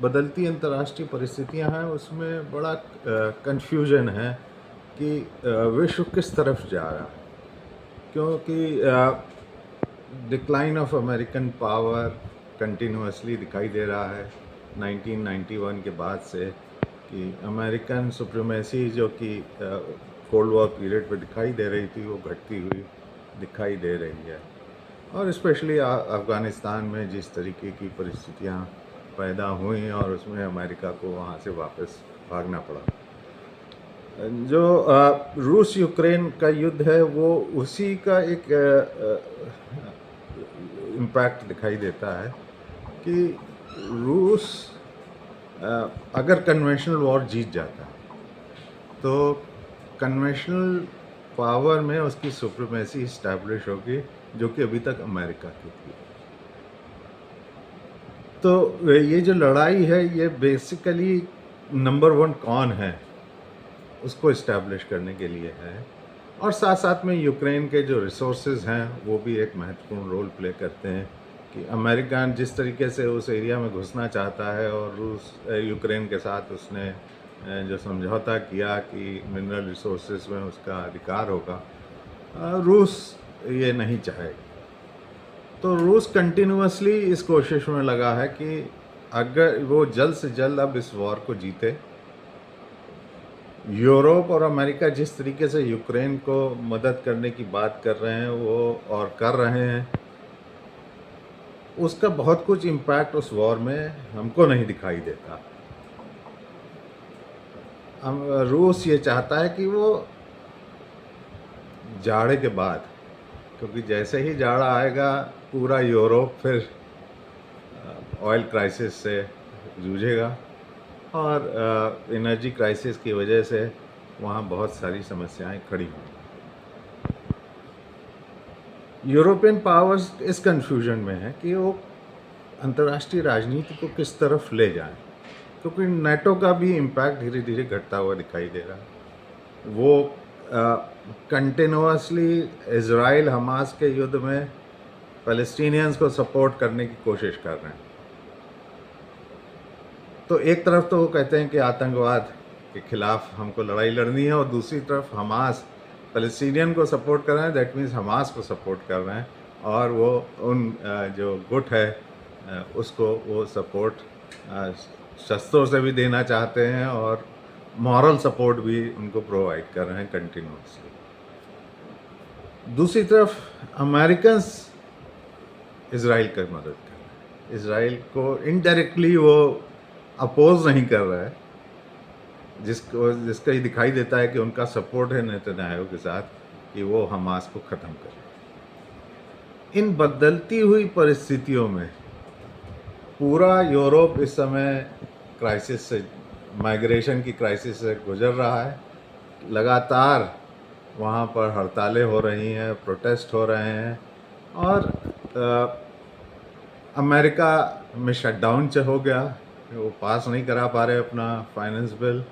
बदलती अंतर्राष्ट्रीय परिस्थितियां हैं उसमें बड़ा कंफ्यूजन है कि विश्व किस तरफ जा रहा है, क्योंकि decline of American power continuously दिखाई दे रहा है 1991 के बाद से, कि अमेरिकन सुप्रीमेसी जो कि कोल्ड वॉर पीरियड पे दिखाई दे रही थी वो घटती हुई दिखाई दे रही है। और स्पेशली अफ़गानिस्तान में जिस तरीके की परिस्थितियां पैदा हुई और उसमें अमेरिका को वहाँ से वापस भागना पड़ा। जो रूस यूक्रेन का युद्ध है वो उसी का एक इम्पैक्ट दिखाई देता है कि रूस अगर कन्वेंशनल वॉर जीत जाता है तो कन्वेंशनल पावर में उसकी सुप्रीमेसी इस्टेब्लिश होगी, जो कि अभी तक अमेरिका की थी। तो ये जो लड़ाई है ये बेसिकली नंबर वन कौन है उसको इस्टेब्लिश करने के लिए है, और साथ साथ में यूक्रेन के जो रिसोर्सेज हैं वो भी एक महत्वपूर्ण रोल प्ले करते हैं कि अमेरिका जिस तरीके से उस एरिया में घुसना चाहता है और रूस यूक्रेन के साथ उसने जो समझौता किया कि मिनरल रिसोर्सेज में उसका अधिकार होगा, रूस ये नहीं चाहेगा। तो रूस कंटिन्यूसली इस कोशिश में लगा है कि अगर वो जल्द से जल्द अब इस वॉर को जीते। यूरोप और अमेरिका जिस तरीके से यूक्रेन को मदद करने की बात कर रहे हैं वो और कर रहे हैं, उसका बहुत कुछ इम्पैक्ट उस वॉर में हमको नहीं दिखाई देता। रूस ये चाहता है कि वो जाड़े के बाद, क्योंकि जैसे ही जाड़ा आएगा पूरा यूरोप फिर ऑयल क्राइसिस से जूझेगा और एनर्जी क्राइसिस की वजह से वहाँ बहुत सारी समस्याएं खड़ी हुई। यूरोपियन पावर्स इस कंफ्यूजन में है कि वो अंतर्राष्ट्रीय राजनीति को किस तरफ ले जाएं, क्योंकि नेटो का भी इम्पैक्ट धीरे धीरे घटता हुआ दिखाई दे रहा है। वो कंटिन्यूसली इजराइल हमास के युद्ध में पैलेस्टीनियंस को सपोर्ट करने की कोशिश कर रहे हैं। तो एक तरफ तो वो कहते हैं कि आतंकवाद के खिलाफ हमको लड़ाई लड़नी है, और दूसरी तरफ हमास पैलेस्टीनियन को सपोर्ट कर रहे हैं, दैट मीन्स हमास को सपोर्ट कर रहे हैं, और वो उन जो गुट है उसको वो सपोर्ट शस्त्रों से भी देना चाहते हैं और मॉरल सपोर्ट भी उनको प्रोवाइड कर रहे हैं कंटिन्यूसली। दूसरी तरफ अमेरिकन्स इसराइल की मदद कर रहे हैं, इसराइल को इनडायरेक्टली वो अपोज नहीं कर रहा है, जिसका ये दिखाई देता है कि उनका सपोर्ट है नेतन्याहू के साथ कि वो हमास को ख़त्म करे। इन बदलती हुई परिस्थितियों में पूरा यूरोप इस समय क्राइसिस से, माइग्रेशन की क्राइसिस से गुजर रहा है। लगातार वहाँ पर हड़तालें हो रही हैं, प्रोटेस्ट हो रहे हैं, और अमेरिका में शटडाउन हो गया, वो पास नहीं करा पा रहे अपना फाइनेंस बिल,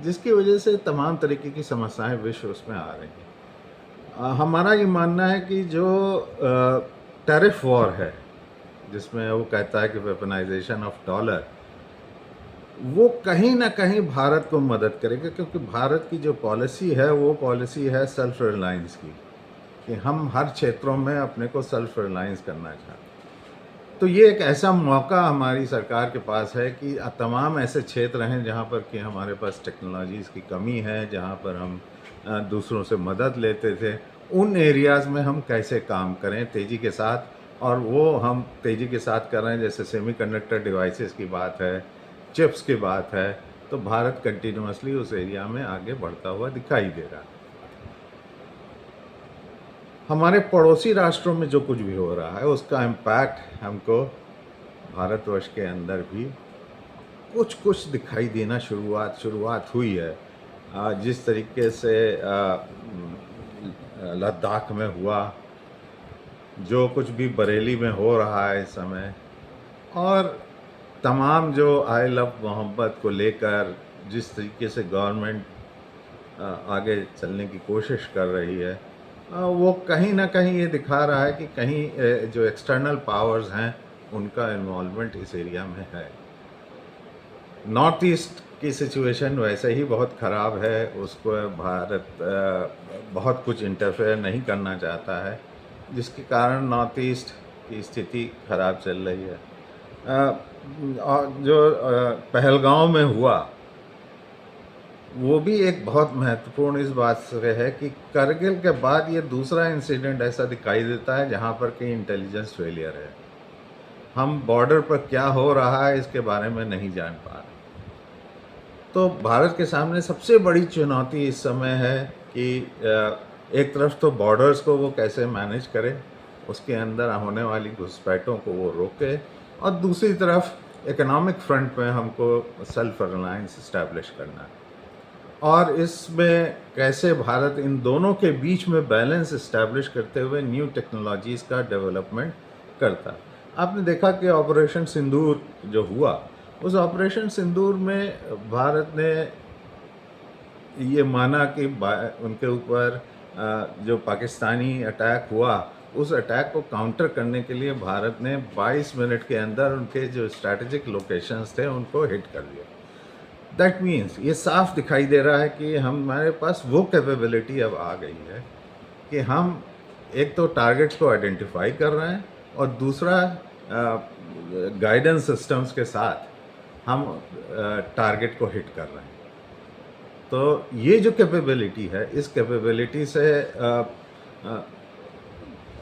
जिसकी वजह से तमाम तरीके की समस्याएं विश्व उसमें आ रही हैं। हमारा ये मानना है कि जो टैरिफ वॉर है, जिसमें वो कहता है कि वेपनाइजेशन ऑफ डॉलर, वो कहीं ना कहीं भारत को मदद करेगा, क्योंकि भारत की जो पॉलिसी है वो पॉलिसी है सेल्फ रिलायंस की, कि हम हर क्षेत्रों में अपने को सेल्फ रिलायंस करना चाहते हैं। तो ये एक ऐसा मौका हमारी सरकार के पास है कि तमाम ऐसे क्षेत्र हैं जहाँ पर कि हमारे पास टेक्नोलॉजीज़ की कमी है, जहाँ पर हम दूसरों से मदद लेते थे, उन एरियाज़ में हम कैसे काम करें तेज़ी के साथ, और वो हम तेज़ी के साथ कर रहे हैं। जैसे सेमीकंडक्टर डिवाइसेस की बात है, चिप्स की बात है, तो भारत कंटिन्यूसली उस एरिया में आगे बढ़ता हुआ दिखाई दे रहा है। हमारे पड़ोसी राष्ट्रों में जो कुछ भी हो रहा है उसका इम्पैक्ट हमको भारतवर्ष के अंदर भी कुछ कुछ दिखाई देना शुरुआत हुई है। जिस तरीके से लद्दाख में हुआ, जो कुछ भी बरेली में हो रहा है इस समय, और तमाम जो आई लव मोहब्बत को लेकर जिस तरीके से गवर्नमेंट आगे चलने की कोशिश कर रही है, वो कहीं ना कहीं ये दिखा रहा है कि कहीं जो एक्सटर्नल पावर्स हैं उनका इन्वॉल्वमेंट इस एरिया में है। नॉर्थ ईस्ट की सिचुएशन वैसे ही बहुत ख़राब है, उसको भारत बहुत कुछ इंटरफेयर नहीं करना चाहता है, जिसके कारण नॉर्थ ईस्ट की स्थिति ख़राब चल रही है। और जो पहलगाँव में हुआ, वो भी एक बहुत महत्वपूर्ण इस बात से है कि करगिल के बाद ये दूसरा इंसिडेंट ऐसा दिखाई देता है जहाँ पर कि इंटेलिजेंस फेलियर है। हम बॉर्डर पर क्या हो रहा है इसके बारे में नहीं जान पा रहे। तो भारत के सामने सबसे बड़ी चुनौती इस समय है कि एक तरफ तो बॉर्डर्स को वो कैसे मैनेज करे, उसके अंदर होने वाली घुसपैठों को वो रोके, और दूसरी तरफ इकोनॉमिक फ्रंट पे हमको सेल्फ रिलायंस इस्टेब्लिश करना है। और इसमें कैसे भारत इन दोनों के बीच में बैलेंस इस्टेब्लिश करते हुए न्यू टेक्नोलॉजीज़ का डेवलपमेंट करता है। आपने देखा कि ऑपरेशन सिंदूर जो हुआ, उस ऑपरेशन सिंदूर में भारत ने ये माना कि उनके ऊपर जो पाकिस्तानी अटैक हुआ, उस अटैक को काउंटर करने के लिए भारत ने 22 मिनट के अंदर उनके जो स्ट्रैटेजिक लोकेशंस थे उनको हिट कर दिया। दैट मीन्स ये साफ दिखाई दे रहा है कि हमारे पास वो कैपेबिलिटी अब आ गई है कि हम एक तो टारगेट्स को आइडेंटिफाई कर रहे हैं, और दूसरा गाइडेंस सिस्टम्स के साथ हम टारगेट को हिट कर रहे हैं। तो ये जो कैपेबिलिटी है, इस कैपेबिलिटी से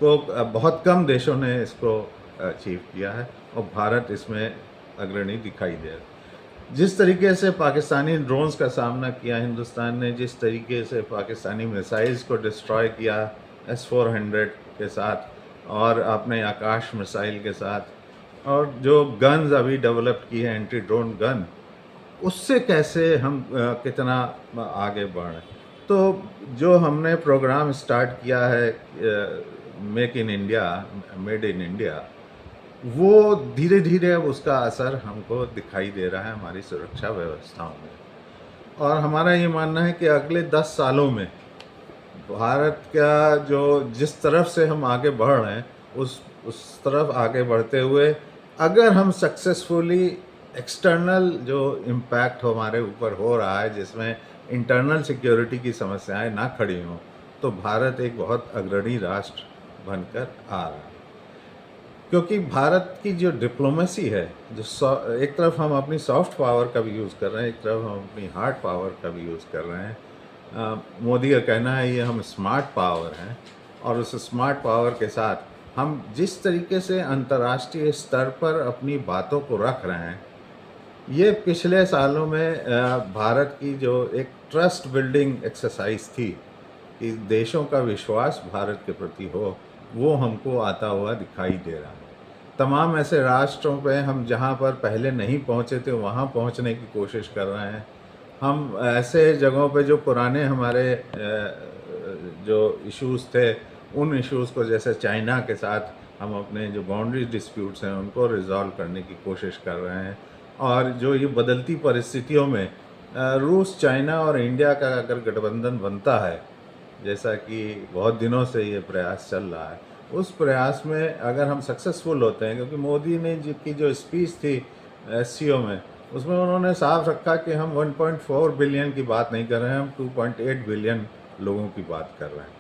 बहुत कम देशों ने इसको अचीव किया है, और भारत इसमें अग्रणी दिखाई दे रहा है। जिस तरीके से पाकिस्तानी ड्रोन्स का सामना किया हिंदुस्तान ने, जिस तरीके से पाकिस्तानी मिसाइल्स को डिस्ट्रॉय किया S-400 के साथ, और अपने आकाश मिसाइल के साथ, और जो गन्स अभी डेवलप की है एंटी ड्रोन गन, उससे कैसे हम कितना आगे बढ़ें। तो जो हमने प्रोग्राम स्टार्ट किया है make in India, made in India, वो धीरे धीरे अब उसका असर हमको दिखाई दे रहा है हमारी सुरक्षा व्यवस्थाओं में। और हमारा ये मानना है कि अगले 10 सालों में भारत का जो जिस तरफ से हम आगे बढ़ रहे हैं, उस तरफ आगे बढ़ते हुए अगर हम सक्सेसफुली एक्सटर्नल जो इम्पैक्ट हमारे ऊपर हो रहा है, जिसमें इंटरनल सिक्योरिटी की समस्याएं ना खड़ी हों, तो भारत एक बहुत अग्रणी राष्ट्र बनकर आ रहा है। क्योंकि भारत की जो डिप्लोमेसी है, जो एक तरफ हम अपनी सॉफ्ट पावर का भी यूज़ कर रहे हैं, एक तरफ हम अपनी हार्ड पावर का भी यूज़ कर रहे हैं। मोदी का कहना है ये हम स्मार्ट पावर हैं, और उस स्मार्ट पावर के साथ हम जिस तरीके से अंतर्राष्ट्रीय स्तर पर अपनी बातों को रख रहे हैं, ये पिछले सालों में भारत की जो एक ट्रस्ट बिल्डिंग एक्सरसाइज थी कि देशों का विश्वास भारत के प्रति हो, वो हमको आता हुआ दिखाई दे रहा है। तमाम ऐसे राष्ट्रों पे हम जहाँ पर पहले नहीं पहुँचे थे, वहाँ पहुँचने की कोशिश कर रहे हैं। हम ऐसे जगहों पे जो पुराने हमारे जो इश्यूज़ थे, उन इश्यूज़ को, जैसे चाइना के साथ हम अपने जो बाउंड्री डिस्प्यूट्स हैं उनको रिज़ॉल्व करने की कोशिश कर रहे हैं। और जो ये बदलती परिस्थितियों में रूस, चाइना और इंडिया का अगर गठबंधन बनता है, जैसा कि बहुत दिनों से ये प्रयास चल रहा है, उस प्रयास में अगर हम सक्सेसफुल होते हैं, क्योंकि मोदी ने की जो स्पीच थी SCO में, उसमें उन्होंने साफ रखा कि हम 1.4 बिलियन की बात नहीं कर रहे हैं, हम 2.8 बिलियन लोगों की बात कर रहे हैं।